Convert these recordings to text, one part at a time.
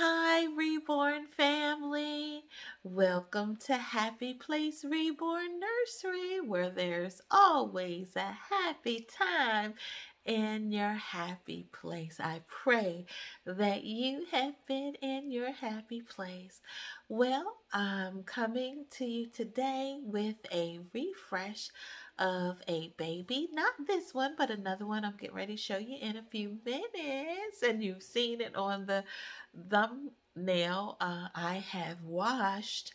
Hi, Reborn family. Welcome to Happy Place Reborn Nursery, where there's always a happy time in your happy place. I pray that you have been in your happy place. Well, I'm coming to you today with a refresh of a baby. Not this one, but another one I'm getting ready to show you in a few minutes. And you've seen it on the thumbnail. I have washed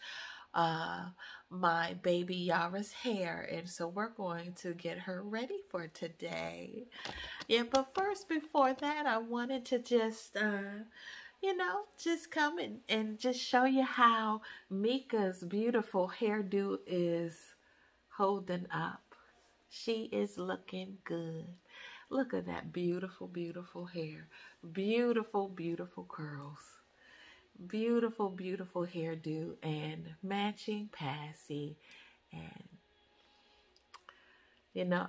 uh, my baby Yara's hair, and so we're going to get her ready for today. Yeah, but first, before that, I wanted to just just come and just show you how Mika's beautiful hairdo is holding up. She is looking good. Look at that beautiful, beautiful hair. Beautiful, beautiful curls. Beautiful, beautiful hairdo and matching passy. And,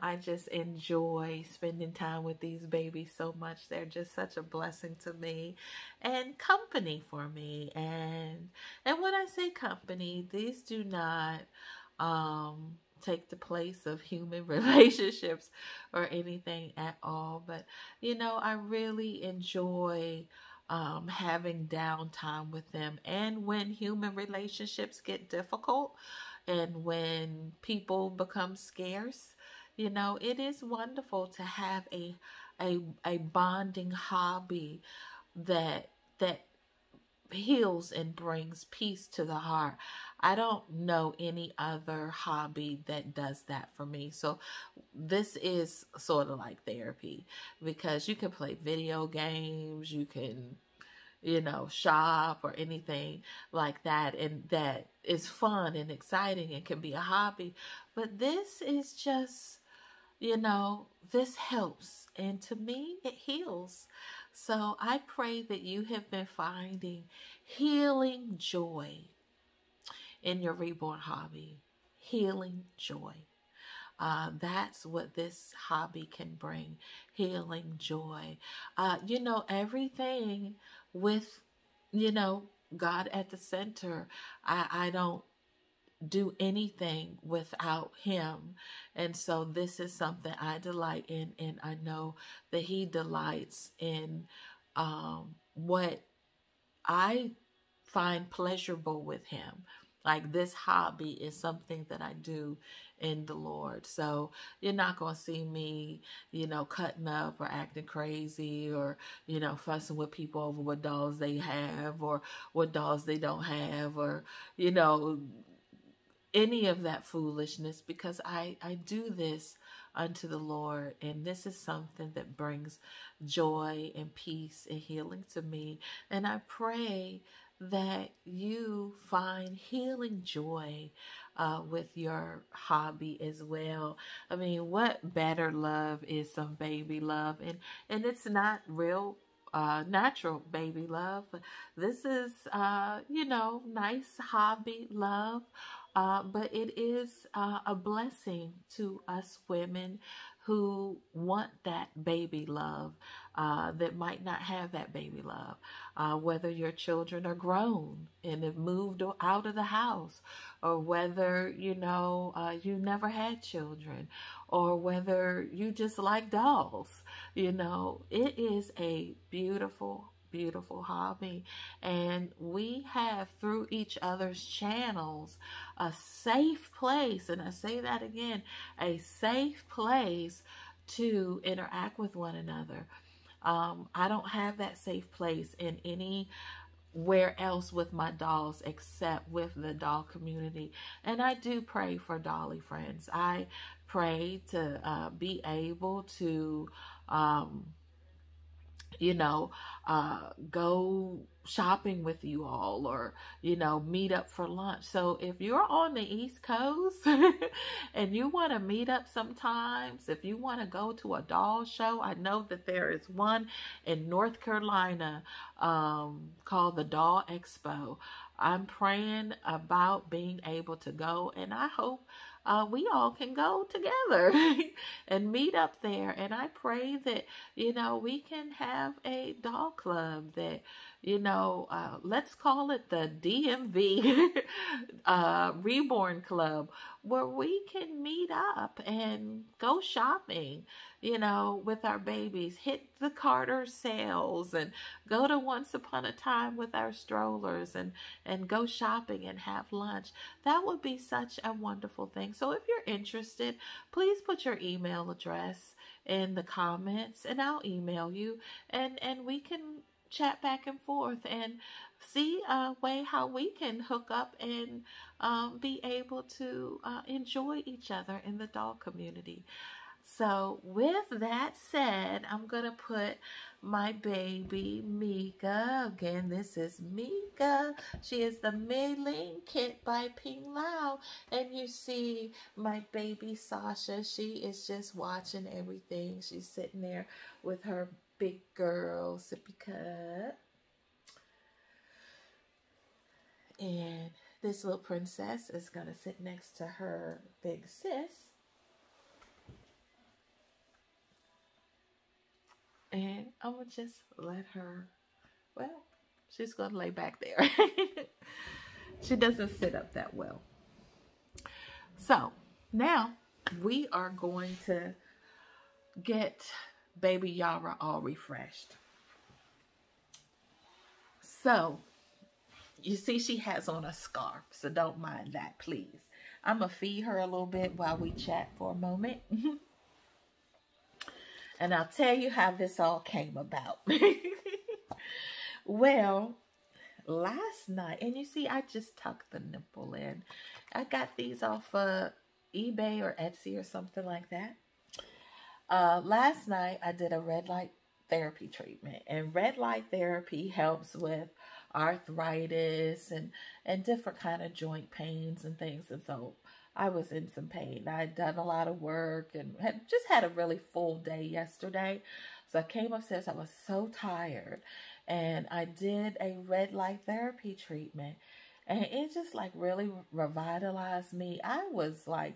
I just enjoy spending time with these babies so much. They're just such a blessing to me and company for me. And when I say company, these do not take the place of human relationships or anything at all. But, I really enjoy having downtime with them. And when human relationships get difficult and when people become scarce, it is wonderful to have a bonding hobby that heals and brings peace to the heart. I don't know any other hobby that does that for me. So this is sort of like therapy, because you can play video games, you can, shop or anything like that. And that is fun and exciting and can be a hobby. But this is just, this helps. And to me, it heals. So I pray that you have been finding healing joy in your reborn hobby. Healing joy. That's what this hobby can bring. Healing joy. Everything with, God at the center. I don't do anything without him. And so this is something I delight in, and I know that he delights in what I find pleasurable with him. Like, this hobby is something that I do in the Lord. So you're not going to see me, cutting up or acting crazy or, fussing with people over what dolls they have or what dolls they don't have, or, any of that foolishness, because I do this unto the Lord, and this is something that brings joy and peace and healing to me. And I pray that you find healing joy with your hobby as well. I mean, what better love is some baby love? And it's not real natural baby love. This is, nice hobby love. But it is a blessing to us women who want that baby love, that might not have that baby love, whether your children are grown and have moved out of the house, or whether, you never had children, or whether you just like dolls. It is a beautiful hobby, and we have, through each other's channels, a safe place, and I say that again, a safe place to interact with one another. I don't have that safe place in anywhere else with my dolls except with the doll community. And I do pray for dolly friends. I pray to be able to go shopping with you all, or, meet up for lunch. So if you're on the East Coast and you want to meet up sometimes, if you want to go to a doll show, I know that there is one in North Carolina called the Doll Expo. I'm praying about being able to go, and I hope we all can go together and meet up there. And I pray that, we can have a doll club that, let's call it the DMV Reborn Club, where we can meet up and go shopping, with our babies, hit the Carter sales and go to Once Upon a Time with our strollers and go shopping and have lunch. That would be such a wonderful thing. So if you're interested, please put your email address in the comments and I'll email you, and we can chat back and forth and see a way how we can hook up and be able to enjoy each other in the doll community. So with that said, I'm going to put my baby Mika. Again, this is Mika. She is the Mei-Ling kit by Ping Lao. And you see my baby Sasha. She is just watching everything. She's sitting there with her big girl sippy cup. And this little princess is going to sit next to her big sis. And I'm going to just let her, well, she's going to lay back there. She doesn't sit up that well. So now we are going to get baby Yara all refreshed. So you see she has on a scarf, so don't mind that, please. I'm going to feed her a little bit while we chat for a moment. And I'll tell you how this all came about. Well, last night, and you see I just tucked the nipple in. I got these off eBay or Etsy or something like that. Last night I did a red light therapy treatment. And red light therapy helps with arthritis and different kind of joint pains and things. And so I was in some pain. I had done a lot of work and had a really full day yesterday. So I came upstairs. I was so tired. And I did a red light therapy treatment. And it just like really revitalized me. I was like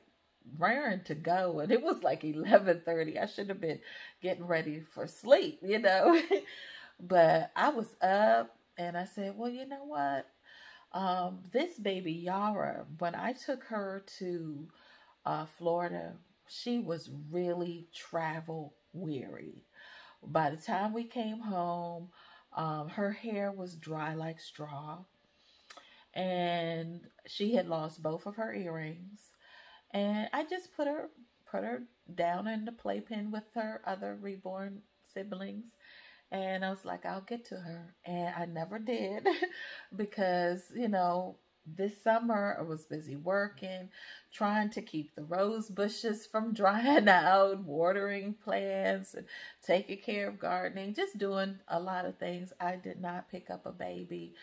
raring to go. And it was like 11:30. I should have been getting ready for sleep, But I was up and I said, well, you know what? This baby Yara, when I took her to Florida, she was really travel weary. By the time we came home, her hair was dry like straw, and she had lost both of her earrings. And I just put her down in the playpen with her other reborn siblings. And I was like, I'll get to her. And I never did because, this summer I was busy working, trying to keep the rose bushes from drying out, watering plants and taking care of gardening, just doing a lot of things. I did not pick up a baby,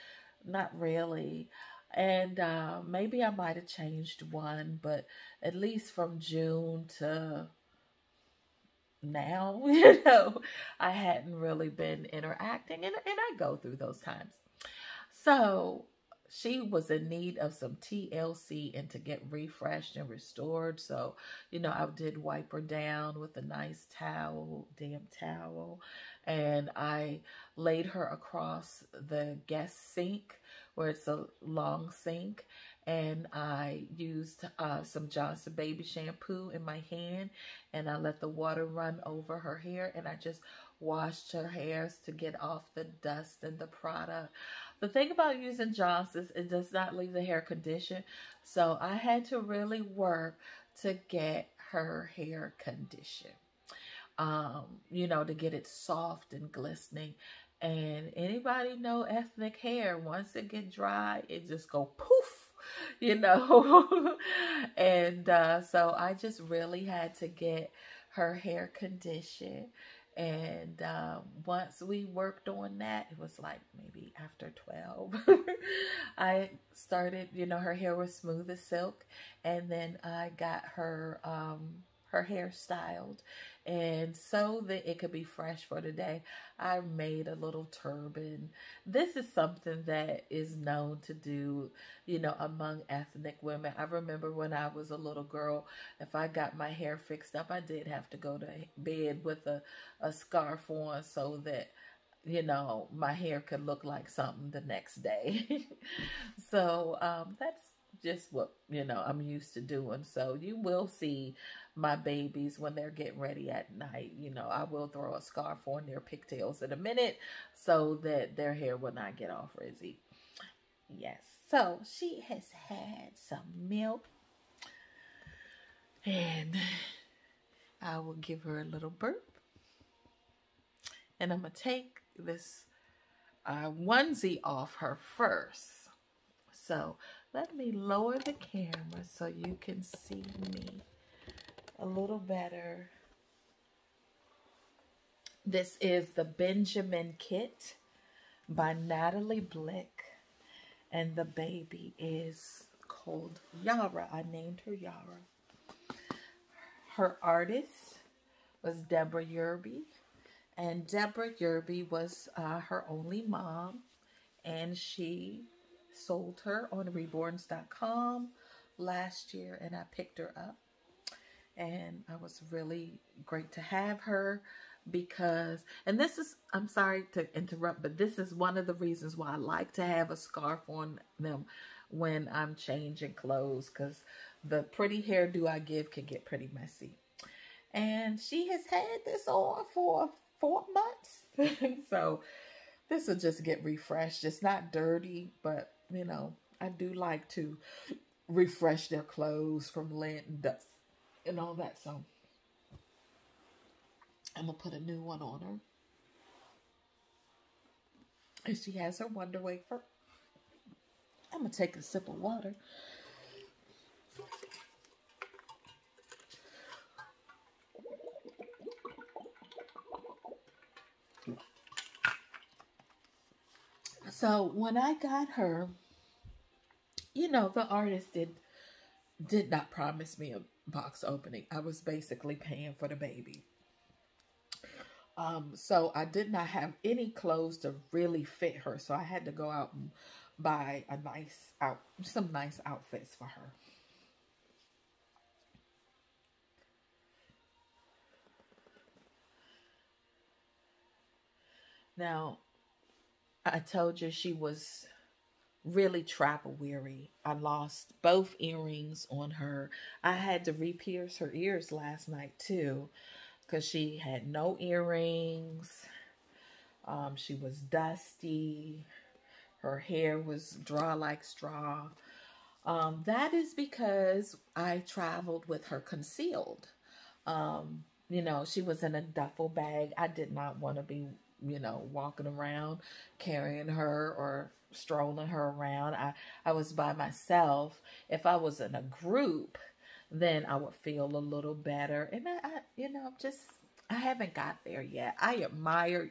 not really. And maybe I might have changed one, but at least from June to now, I hadn't really been interacting, and I go through those times. So she was in need of some TLC and to get refreshed and restored. So, I did wipe her down with a nice towel, damp towel, and I laid her across the guest sink where it's a long sink. And I used some Johnson baby shampoo in my hand, and I let the water run over her hair, and I just washed her hairs to get off the dust and the product. The thing about using Johnson's, it does not leave the hair conditioned, so I had to really work to get her hair conditioned, to get it soft and glistening. And anybody know ethnic hair, once it get dry, it just go poof. And so I just really had to get her hair conditioned. And once we worked on that, it was like maybe after 12, I started, her hair was smooth as silk. And then I got her her hair styled. And so that it could be fresh for the day, I made a little turban. This is something that is known to do, you know, among ethnic women. I remember when I was a little girl, if I got my hair fixed up, I did have to go to bed with a scarf on so that, you know, my hair could look like something the next day. So that's just what, you know, I'm used to doing. So you will see my babies when they're getting ready at night. You know, I will throw a scarf on their pigtails in a minute so that their hair will not get all frizzy. Yes. So she has had some milk, and I will give her a little burp. And I'm going to take this onesie off her first. So let me lower the camera so you can see me a little better. This is the Benjamin Kit by Natalie Blick, and the baby is called Yara. I named her Yara. Her artist was Deborah Yerby, and Deborah Yerby was her only mom, and she sold her on Reborns.com last year, and I picked her up, and I was really great to have her because, and this is, I'm sorry to interrupt, but this is one of the reasons why I like to have a scarf on them when I'm changing clothes, because the pretty hairdo I give can get pretty messy. And she has had this on for 4 months. So this will just get refreshed. It's not dirty, but you know, I do like to refresh their clothes from lint and dust and all that. So I'm going to put a new one on her. And she has her Wonder Wafer. I'm going to take a sip of water. So when I got her, you know, the artist did not promise me a box opening. I was basically paying for the baby. So I did not have any clothes to really fit her. So I had to go out and buy some nice outfits for her. Now, I told you she was really travel weary. I lost both earrings on her. I had to re-pierce her ears last night too, because she had no earrings. She was dusty. Her hair was dry like straw. That is because I traveled with her concealed. You know, she was in a duffel bag. I did not want to be, you know, walking around carrying her or strolling her around. I was by myself. If I was in a group, then I would feel a little better. And I you know, I haven't got there yet. I admire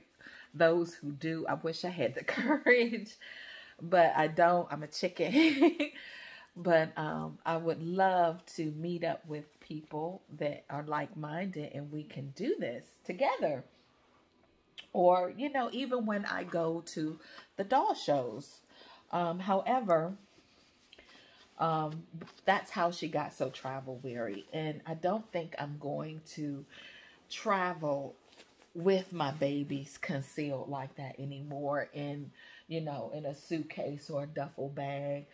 those who do. I wish I had the courage, but I don't. I'm a chicken. But I would love to meet up with people that are like-minded and we can do this together. Or, you know, even when I go to the doll shows. However, that's how she got so travel weary. And I don't think I'm going to travel with my babies concealed like that anymore in, you know, in a suitcase or a duffel bag.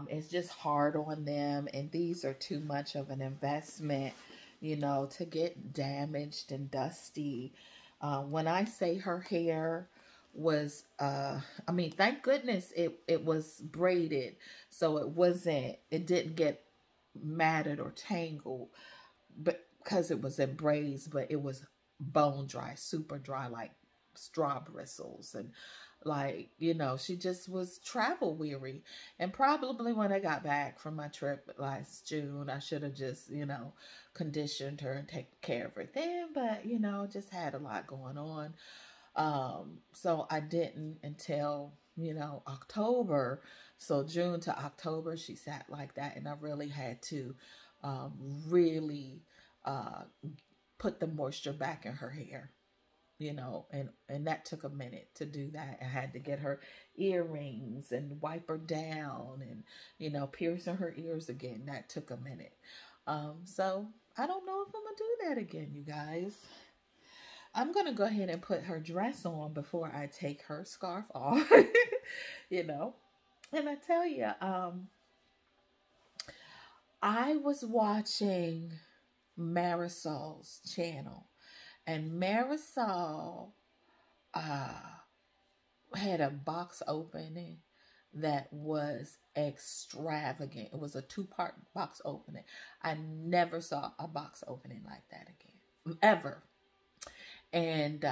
It's just hard on them, and these are too much of an investment, you know, to get damaged and dusty. When I say her hair was, I mean, thank goodness it was braided, so it didn't get matted or tangled, but because it was in braids, but it was bone dry, super dry, like straw bristles. And like, you know, she just was travel weary. And probably when I got back from my trip last June, I should have just, you know, conditioned her and taken care of her then. But, you know, just had a lot going on. So I didn't until, you know, October. So June to October, she sat like that. And I really had to really uh, put the moisture back in her hair, you know, and that took a minute to do that. I had to get her earrings and wipe her down and, you know, piercing her ears again. That took a minute. So I don't know if I'm gonna do that again, you guys. I'm gonna go ahead and put her dress on before I take her scarf off. You know. And I tell you, I was watching Marisol's channel, and Marisol uh, had a box opening that was extravagant. It was a two-part box opening. I never saw a box opening like that again, ever. And,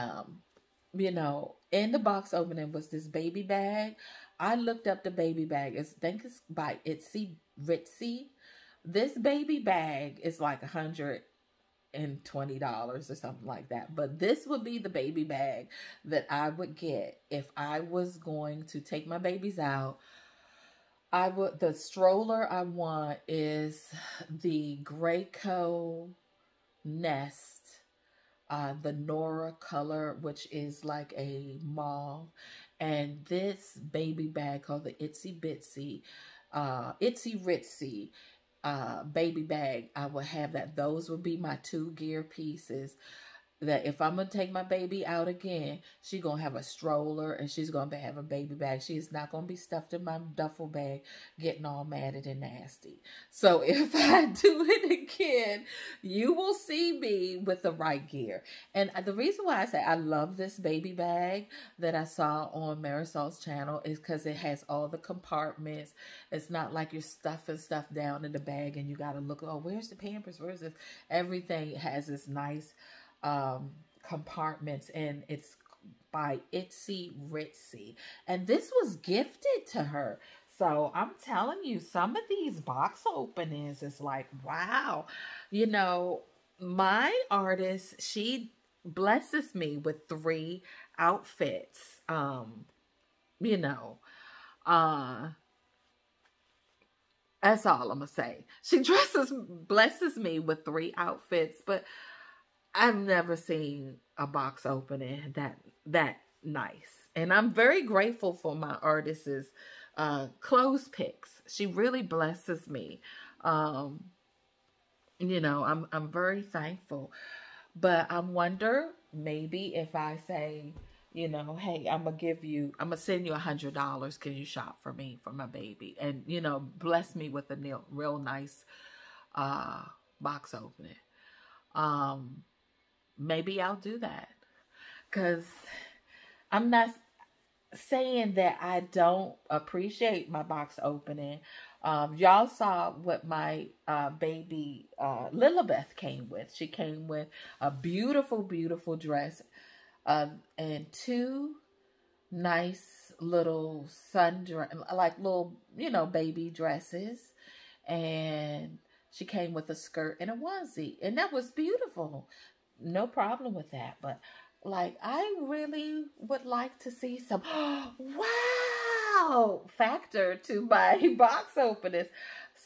you know, in the box opening was this baby bag. I looked up the baby bag. I think it's by Itsy Ritzy. This baby bag is like $120 or something like that. But this would be the baby bag that I would get if I was going to take my babies out. The stroller I want is the Graco Nest, the Nora color, which is like a mauve. And this baby bag called the Itsy Ritzy baby bag, I will have that. Those will be my two gear pieces. That if I'm going to take my baby out again, she's going to have a stroller and she's going to have a baby bag. She is not going to be stuffed in my duffel bag getting all matted and nasty. So if I do it again, you will see me with the right gear. And the reason why I say I love this baby bag that I saw on Marisol's channel is because it has all the compartments. It's not like you're stuffing stuff down in the bag and you got to look, oh, where's the Pampers? Where's this? Everything has this nice compartments, and it's by Itsy Ritzy, and this was gifted to her. So I'm telling you, some of these box openings is like, wow. You know, my artist, she blesses me with 3 outfits. You know, that's all I'm gonna say. She blesses me with 3 outfits, but I've never seen a box opening that nice. And I'm very grateful for my artist's clothes picks. She really blesses me. You know, I'm very thankful. But I wonder, maybe if I say, you know, hey, I'm gonna send you $100. Can you shop for me for my baby? And, you know, bless me with a real nice box opening. Maybe I'll do that, because I'm not saying that I don't appreciate my box opening. Y'all saw what my baby Lilibeth came with. She came with a beautiful, beautiful dress and 2 nice little like little, you know, baby dresses. And she came with a skirt and a onesie. And that was beautiful. No problem with that. But like, I really would like to see some wow factor to my box openings.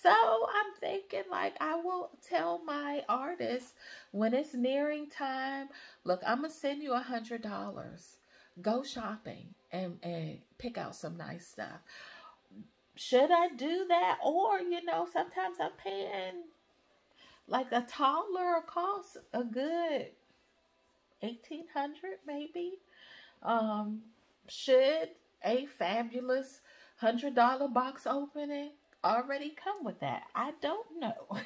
So I'm thinking, like, I will tell my artist when it's nearing time, look, I'm gonna send you $100. Go shopping and pick out some nice stuff. Should I do that? Or, you know, sometimes I'm paying like a toddler costs a good $1,800 maybe. Should a fabulous $100 box opening already come with that? I don't know.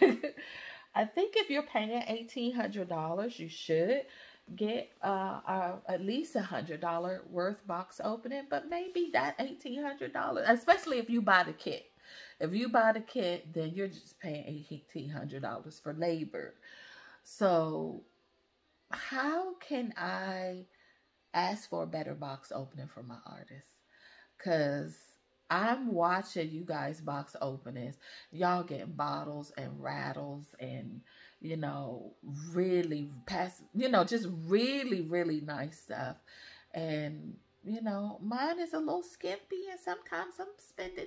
I think if you're paying $1,800, you should get at least $100 worth box opening, but maybe that $1,800, especially if you buy the kit. If you buy the kit, then you're just paying $1,800 for labor. So how can I ask for a better box opening for my artist? Because I'm watching you guys box openings. Y'all getting bottles and rattles and, you know, really just really, really nice stuff. And, you know, mine is a little skimpy, and sometimes I'm spending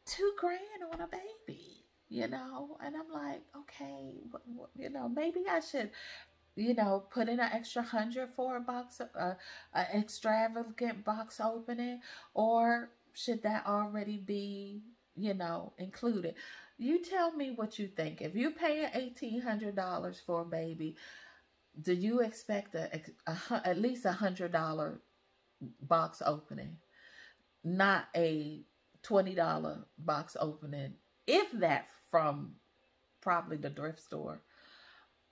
$2,000 on a baby. And I'm like, okay, maybe I should, put in an extra 100 for a box, an extravagant box opening, or should that already be, included? You tell me what you think. If you pay $1,800 for a baby, do you expect at least $100 box opening, not a $20 box opening, if that, from probably the thrift store?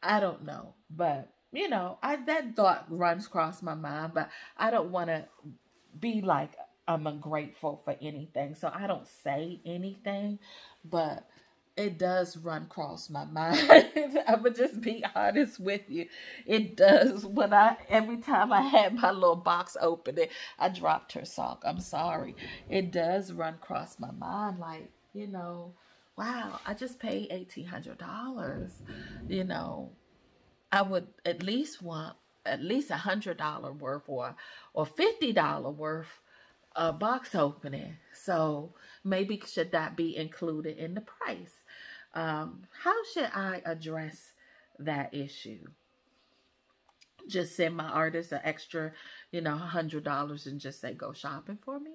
I don't know, but I that thought runs across my mind, but I don't want to be like I'm ungrateful for anything, so I don't say anything, but it does run across my mind. I would just be honest with you. It does. Every time I had my little box open, I dropped her sock. I'm sorry. It does run across my mind, like, wow, I just paid $1,800. I would at least want at least $100 worth, or $50 worth box opening. So maybe should that be included in the price? How should I address that issue? Just send my artist an extra, $100 and just say, go shopping for me?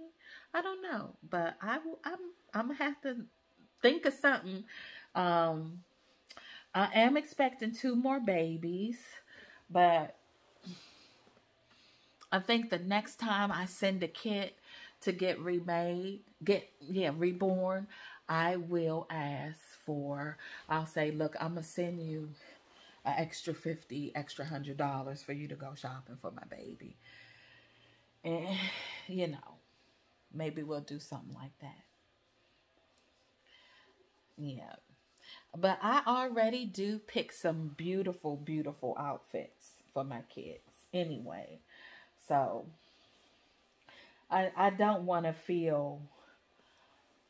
I don't know, but I'm gonna have to think of something. I am expecting 2 more babies, but I think the next time I send a kit to get reborn, I will ask for, I'll say, look, I'm going to send you an extra $100 for you to go shopping for my baby. And, maybe we'll do something like that. Yeah. But I already do pick some beautiful, beautiful outfits for my kids anyway. So I don't want to feel,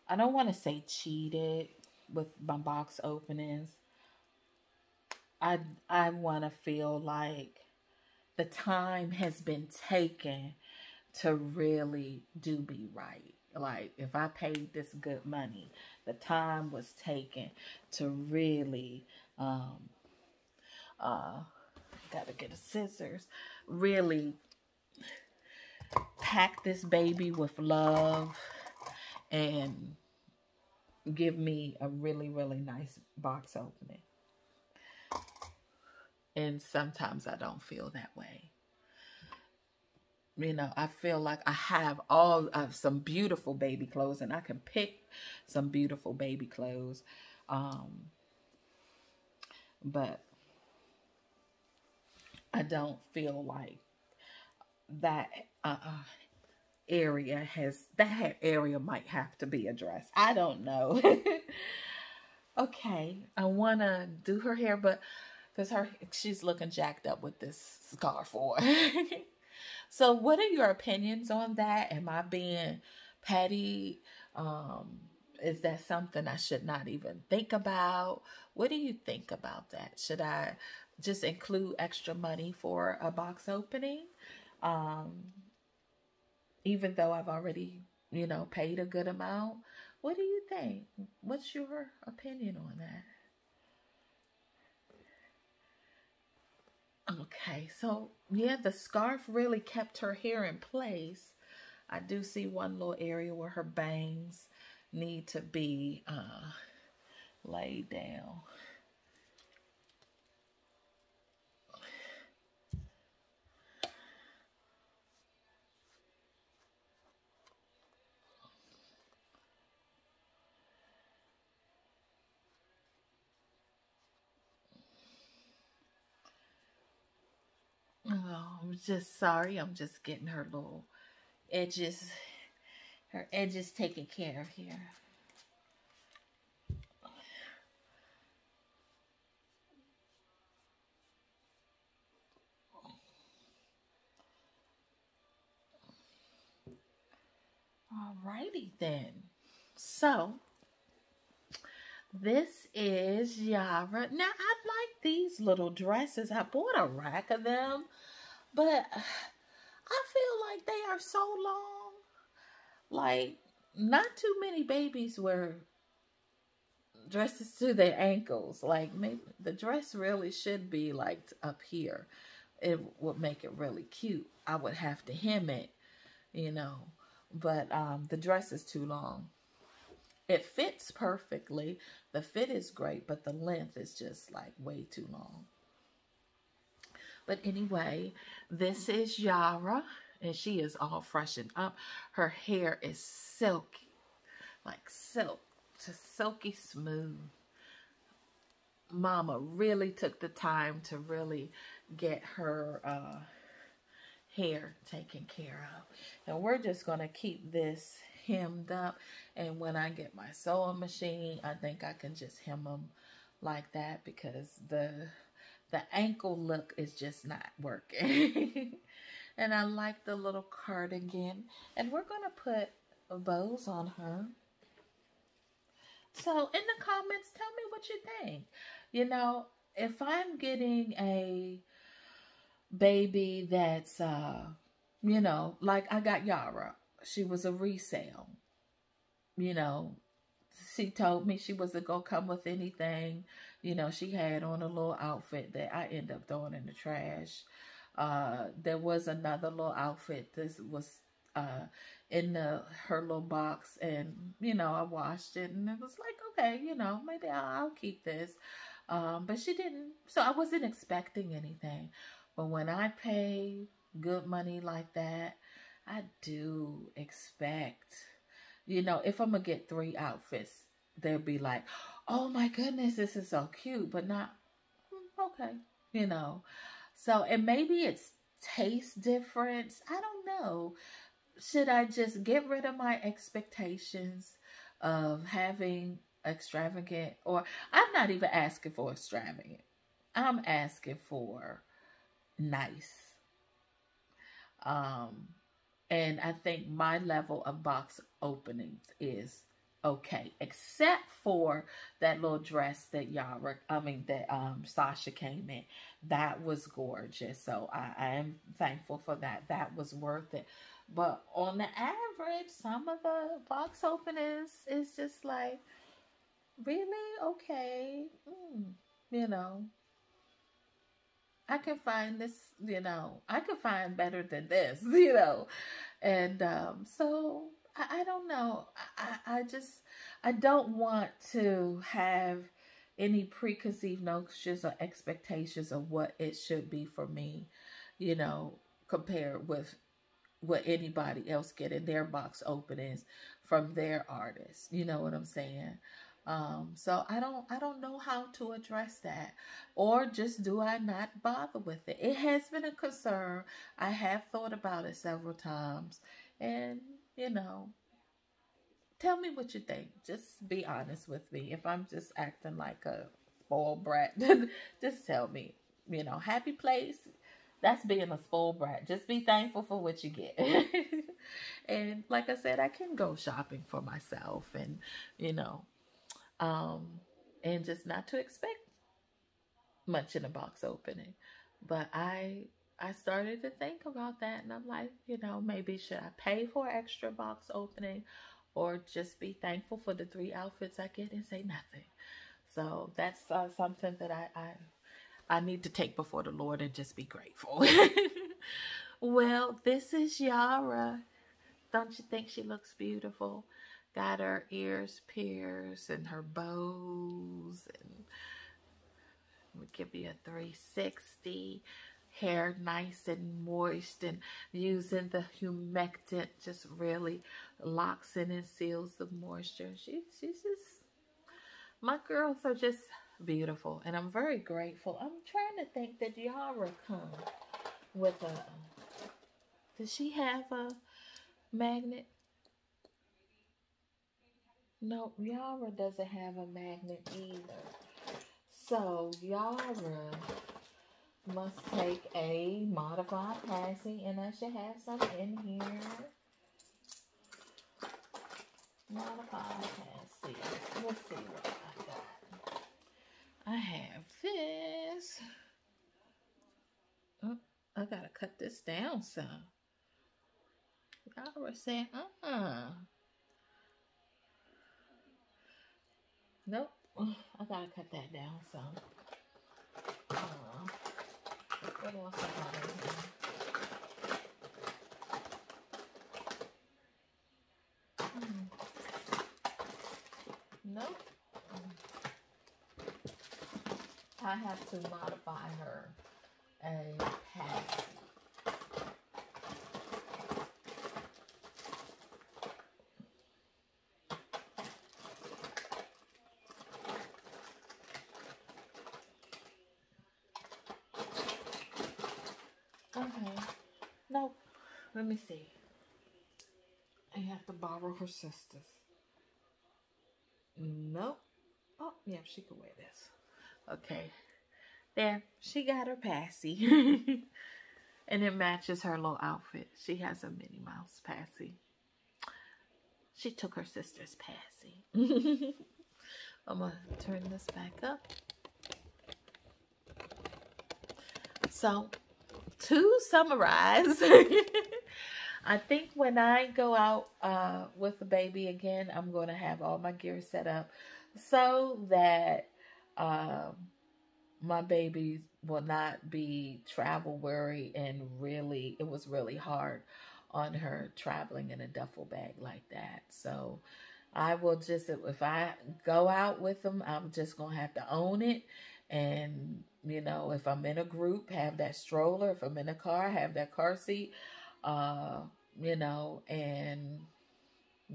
I don't want to say cheated with my box openings. I want to feel like the time has been taken to really do me right. Like, if I paid this good money, the time was taken to really, gotta get a scissors, really pack this baby with love and give me a really, really nice box opening. And sometimes I don't feel that way. I feel like I have some beautiful baby clothes, and I can pick some beautiful baby clothes. But I don't feel like that area might have to be addressed. I don't know. Okay, I want to do her hair, but because she's looking jacked up with this scarf on. So what are your opinions on that? Am I being petty? Is that something I should not even think about? What do you think about that? Should I just include extra money for a box opening? Even though I've already, paid a good amount? What do you think? What's your opinion on that? Okay, so yeah, the scarf really kept her hair in place. I do see one little area where her bangs need to be laid down. Oh, I'm just sorry. I'm just getting her edges taken care of here. Alrighty then. So this is Yara. Now, I like these little dresses. I bought a rack of them, but I feel like they are so long. Like, not too many babies dresses to their ankles. Like maybe the dress really should be like up here. It would make it really cute. I would have to hem it, you know, but the dress is too long. It fits perfectly. The fit is great, but the length is just like way too long. But anyway, this is Yara, and she is all freshened up. Her hair is silky, like silk, just silky smooth. Mama really took the time to really get her hair taken care of. And we're just going to keep this hemmed up. And when I get my sewing machine, I think I can just hem them like that, because the ankle look is just not working. And I like the little cardigan. And we're going to put bows on her. So in the comments, tell me what you think. You know, if I'm getting a baby that's, you know, like I got Yara. She was a resale. You know, she told me she wasn't going to come with anything. You know, she had on a little outfit that I ended up throwing in the trash. There was another little outfit. This was in her little box, and you know, I washed it, and it was like, okay, you know, maybe I'll keep this. But she didn't, so I wasn't expecting anything. But when I pay good money like that, I do expect, you know, if I'm gonna get 3 outfits, they'll be like, oh my goodness, this is so cute, but not, okay, you know. So, and maybe it's taste difference. I don't know. Should I just get rid of my expectations of having extravagant, or I'm not even asking for extravagant. I'm asking for nice. And I think my level of box openings is okay, except for that little dress that Sasha came in. That was gorgeous. So I am thankful for that. That was worth it. But on the average, some of the box openings is just like, really? Okay. You know, I can find this, you know, I can find better than this, you know. And so I don't know. I don't want to have any preconceived notions or expectations of what it should be for me, you know, compared with what anybody else get in their box openings from their artists. You know what I'm saying? So I don't know how to address that, or just do I not bother with it? It has been a concern. I have thought about it several times, and you know, tell me what you think. Just be honest with me. If I'm just acting like a spoiled brat, just tell me. You know, happy place. That's being a spoiled brat. Just be thankful for what you get. And like I said, I can go shopping for myself, and you know, and just not to expect much in a box opening. But I started to think about that, and I'm like, you know, maybe should I pay for an extra box opening, or just be thankful for the 3 outfits I get and say nothing. So that's something that I need to take before the Lord and just be grateful. Well, this is Yara. Don't you think she looks beautiful? Got her ears pierced and her bows, and we'll give you a 360. Hair nice and moist, and using the humectant just really locks in and seals the moisture. She's just, my girls are just beautiful, and I'm very grateful. I'm trying to think, did Yara come with a, does she have a magnet? No, Yara doesn't have a magnet either. So Yara must take a modified passing, and I should have some in here. Modified passing. Let's see what I got. I have this. Oh, I gotta cut this down some. Yara said, nope. I gotta cut that down some. What else I got in here? Nope. I have to modify her a pass. Okay. Nope. Let me see. I have to borrow her sister's. Nope. Oh, yeah, she can wear this. Okay. There. She got her passy. And it matches her little outfit. She has a Minnie Mouse passy. She took her sister's passy. I'm going to turn this back up. So, to summarize, I think when I go out with the baby again, I'm going to have all my gear set up so that my baby will not be travel worried, and really, it was really hard on her traveling in a duffel bag like that. So I will just, if I go out with them, I'm just going to have to own it. And, you know, if I'm in a group, have that stroller. If I'm in a car, have that car seat, you know, and,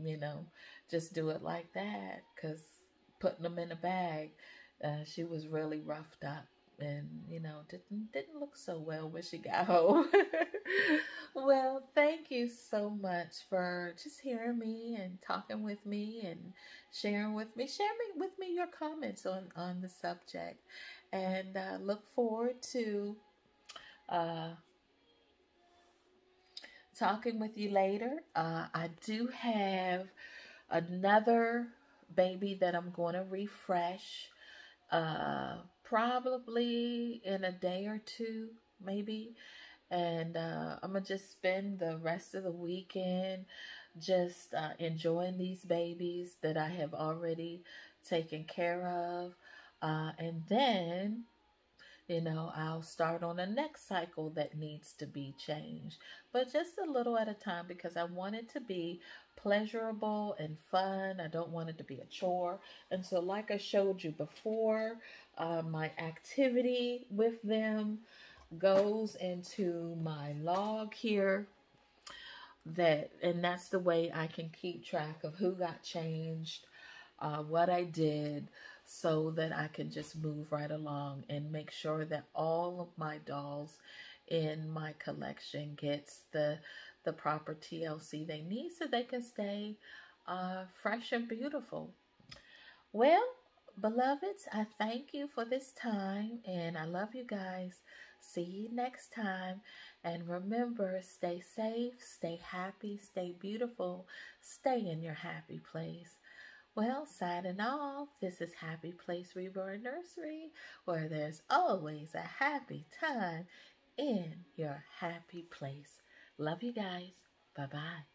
you know, just do it like that. Because putting them in a bag, she was really roughed up. And, you know, didn't look so well when she got home. Well, thank you so much for just hearing me and talking with me and sharing with me. Share with me your comments on the subject. And look forward to talking with you later. I do have another baby that I'm going to refresh. Probably in a day or two, maybe. And I'm going to just spend the rest of the weekend just enjoying these babies that I have already taken care of. And then, you know, I'll start on the next cycle that needs to be changed. But just a little at a time, because I want it to be pleasurable and fun. I don't want it to be a chore. And so, like I showed you before, my activity with them goes into my log here, and that's the way I can keep track of who got changed, what I did, so that I can just move right along and make sure that all of my dolls in my collection gets the proper TLC they need so they can stay fresh and beautiful. Well, beloveds, I thank you for this time, and I love you guys. See you next time. And remember, stay safe, stay happy, stay beautiful, stay in your happy place. Well, signing off, this is Happy Place Reborn Nursery, where there's always a happy time in your happy place. Love you guys. Bye-bye.